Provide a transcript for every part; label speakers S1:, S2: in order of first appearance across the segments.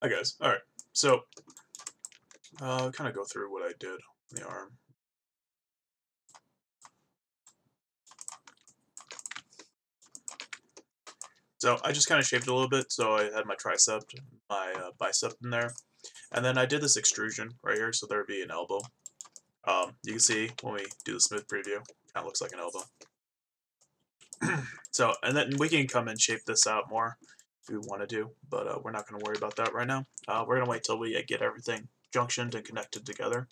S1: Hi guys. All right. So, kind of go through what I did on the arm. So I just kind of shaped it a little bit. So I had my tricep, my bicep in there, and then I did this extrusion right here. So there'd be an elbow. You can see when we do the smooth preview, kind of looks like an elbow. So, and then we can come and shape this out more if we want to do, but we're not going to worry about that right now. We're going to wait till we get everything junctioned and connected together,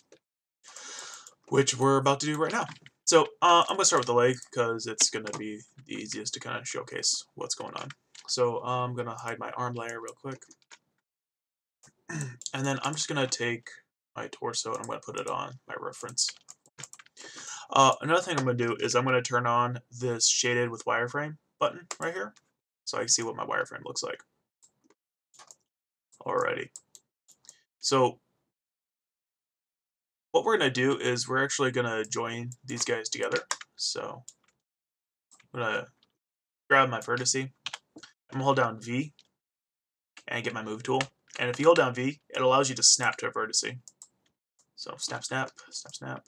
S1: which we're about to do right now. So I'm going to start with the leg because it's going to be the easiest to kind of showcase what's going on. So I'm going to hide my arm layer real quick. And then I'm just going to take my torso and I'm going to put it on my reference. Another thing I'm going to do is I'm going to turn on this shaded with wireframe button right here so I can see what my wireframe looks like. Alrighty. So what we're going to do is we're actually going to join these guys together. So I'm going to grab my vertice. I'm going to hold down V and get my move tool. And if you hold down V, it allows you to snap to a vertice. So snap, snap, snap, snap.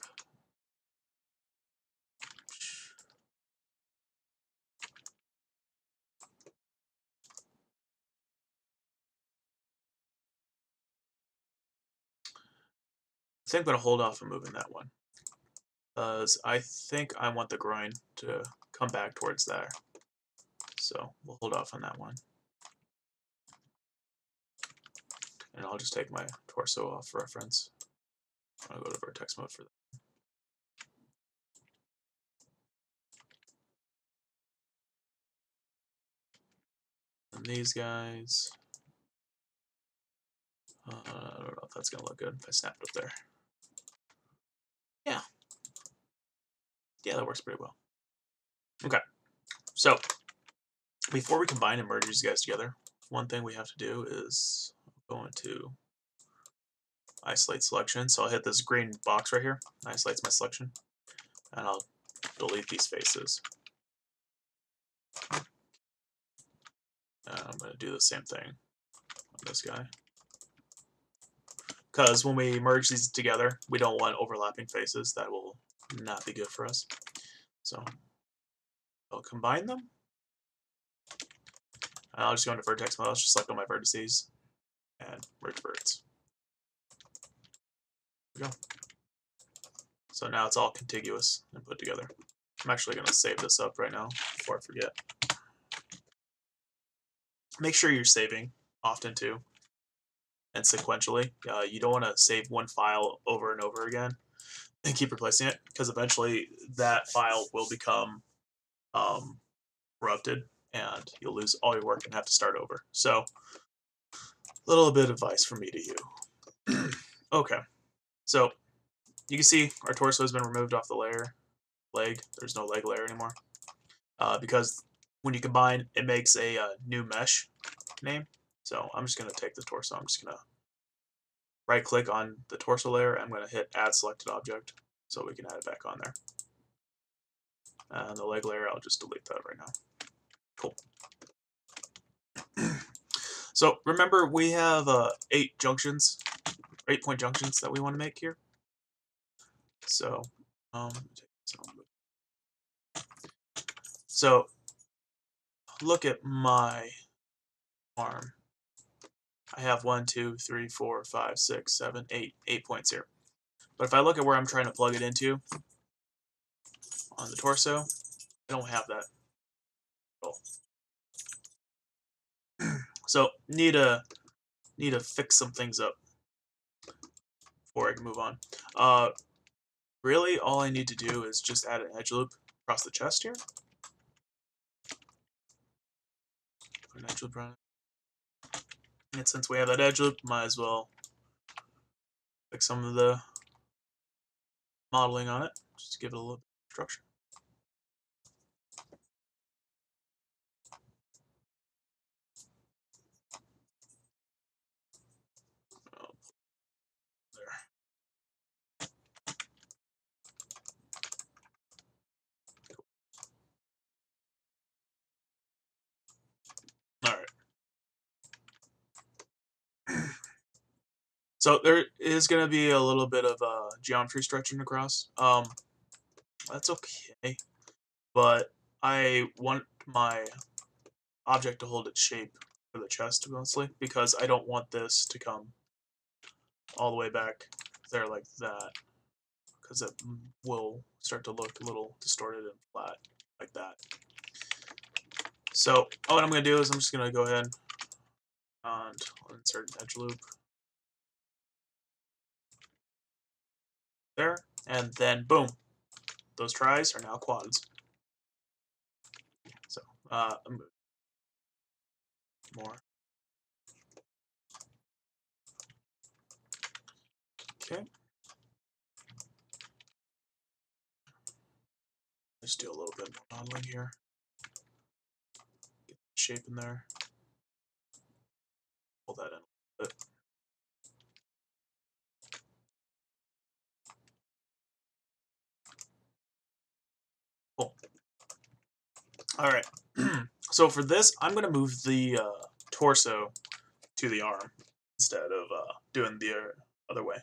S1: I think I'm going to hold off on moving that one, because I think I want the groin to come back towards there. So we'll hold off on that one. And I'll just take my torso off reference. I'll go to vertex mode for that. And these guys, I don't know if that's going to look good if I snapped up there. Yeah. Yeah, that works pretty well. Okay. So before we combine and merge these guys together, one thing we have to do is go into isolate selection. So I'll hit this green box right here, isolates my selection, and I'll delete these faces. And I'm going to do the same thing on this guy. Because when we merge these together, we don't want overlapping faces. That will not be good for us. So I'll combine them. And I'll just go into vertex mode. I'll just select all my vertices and merge verts. There we go. So now it's all contiguous and put together. I'm actually going to save this up right now before I forget. Make sure you're saving often too, and sequentially. You don't want to save one file over and over again and keep replacing it, because eventually that file will become corrupted and you'll lose all your work and have to start over. So, a little bit of advice from me to you. Okay, so you can see our torso has been removed off the leg. There's no leg layer anymore, because when you combine, it makes a new mesh name. So I'm just going to take the torso. I'm just going to right click on the torso layer. I'm going to hit add selected object so we can add it back on there. And the leg layer, I'll just delete that right now. Cool. So remember, we have 8 junctions, 8-point junctions that we want to make here. So, so look at my arm. I have 1, 2, 3, 4, 5, 6, 7, 8, 8 points here. But if I look at where I'm trying to plug it into on the torso, I don't have that. So need to fix some things up before I can move on. Really, all I need to do is just add an edge loop across the chest here. Put an edge loop on it. And since we have that edge loop, might as well fix some of the modeling on it, just to give it a little bit of structure. Oh, there. All right. So there is going to be a little bit of geometry stretching across. That's okay, but I want my object to hold its shape for the chest mostly, because I don't want this to come all the way back there like that, because it will start to look a little distorted and flat like that. So what I'm going to do is I'm just going to go ahead and insert an edge loop there, and then boom, those tris are now quads. So more. Okay. Let's do a little bit more modeling here. Get the shape in there. Pull that in a little bit. Cool. All right. So for this, I'm going to move the torso to the arm instead of doing the other way.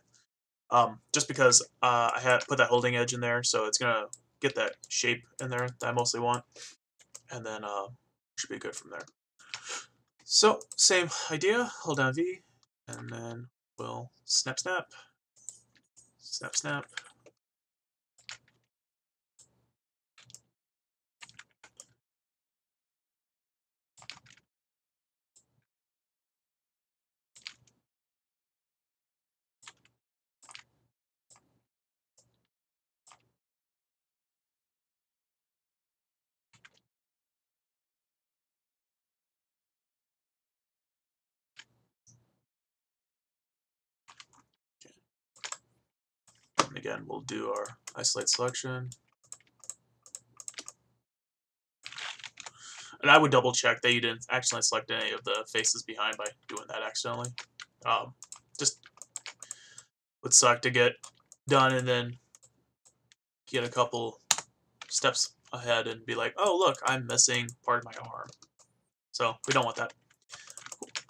S1: Just because I had put that holding edge in there, so it's going to get that shape in there that I mostly want, and then should be good from there. So same idea, hold down V, and then we'll snap, snap, snap, snap. And again, we'll do our isolate selection. And I would double check that you didn't accidentally select any of the faces behind by doing that accidentally. Just would suck to get done and then get a couple steps ahead and be like, oh look, I'm missing part of my arm. So we don't want that.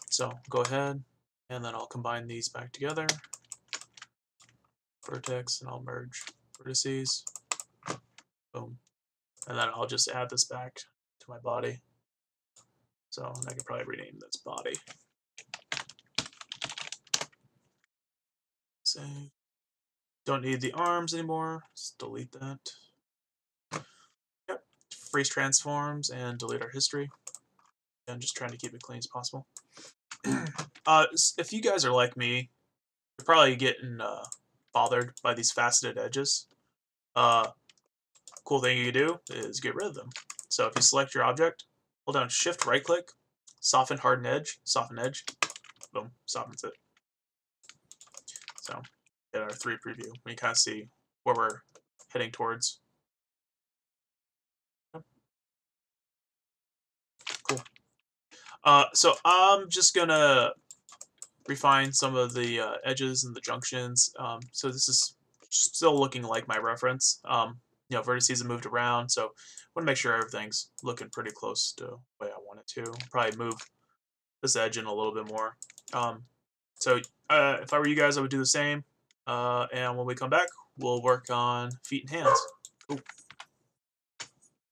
S1: So go ahead, and then I'll combine these back together. Vertex, and I'll merge vertices. Boom. And then I'll just add this back to my body. So I could probably rename this body. Save. Don't need the arms anymore. Just delete that. Yep. Freeze transforms and delete our history. And just trying to keep it clean as possible. If you guys are like me, you're probably getting bothered by these faceted edges. Cool thing you can do is get rid of them. So if you select your object, hold down Shift, right click, soften, harden edge, soften edge, boom, softens it. So get our 3 preview. We can kind of see where we're heading towards. Cool. So I'm just gonna refine some of the edges and the junctions. So this is still looking like my reference. You know, vertices have moved around, so I want to make sure everything's looking pretty close to the way I want it to. Probably move this edge in a little bit more. So if I were you guys, I would do the same. And when we come back, we'll work on feet and hands. Ooh.